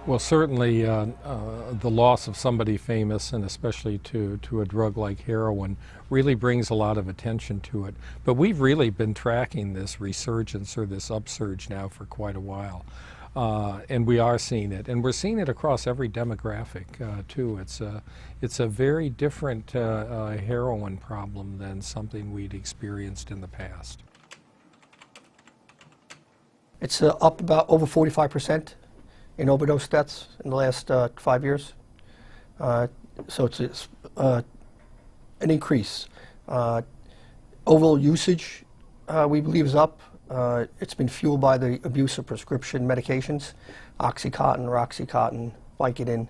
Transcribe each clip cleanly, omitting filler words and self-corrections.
Well, certainly the loss of somebody famous, and especially to a drug like heroin, really brings a lot of attention to it. But we've really been tracking this resurgence or this upsurge now for quite a while. And we are seeing it, and we're seeing it across every demographic too. It's a very different heroin problem than something we'd experienced in the past. It's up about over 45% in overdose deaths in the last 5 years. So it's an increase. Overall usage, we believe, is up. It's been fueled by the abuse of prescription medications, Oxycontin, Roxycontin, Vicodin,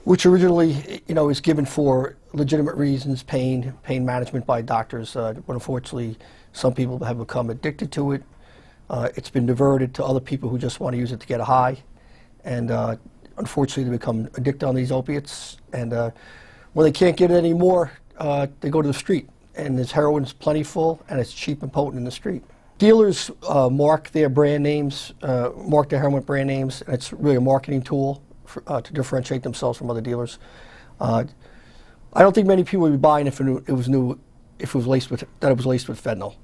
which originally, is given for legitimate reasons, pain management by doctors. But unfortunately, some people have become addicted to it. It's been diverted to other people who just want to use it to get a high. And unfortunately, they become addicted on these opiates. And when they can't get it anymore, they go to the street. And this heroin's plentiful, and it's cheap and potent in the street. Dealers mark their brand names, mark their heroin brand names, and it's really a marketing tool to differentiate themselves from other dealers. I don't think many people would be buying if it was laced with fentanyl.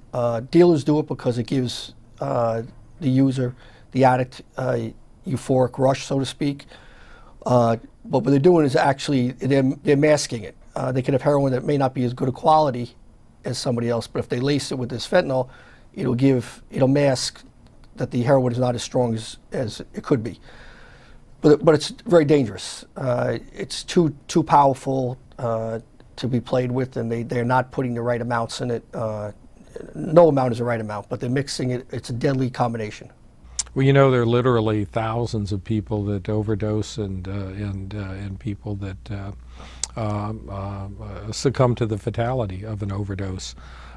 Dealers do it because it gives the user, the addict, euphoric rush, so to speak. But what they're doing is actually they're masking it. They could have heroin that may not be as good a quality as somebody else, but if they lace it with this fentanyl, it'll mask that the heroin is not as strong as it could be. But it's very dangerous. It's too powerful to be played with, and they're not putting the right amounts in it. No amount is the right amount, but they're mixing it. It's a deadly combination. Well, there are literally thousands of people that overdose and people that succumb to the fatality of an overdose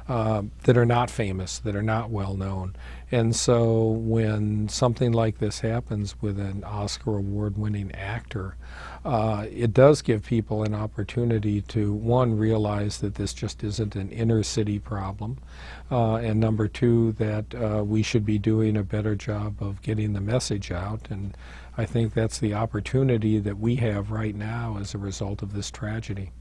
that are not famous, that are not well known. And so when something like this happens with an Oscar award-winning actor, it does give people an opportunity to, one, realize that this just isn't an inner city problem, and number two, that we should be doing a better job of getting the message out. And I think that's the opportunity that we have right now as a result of this tragedy.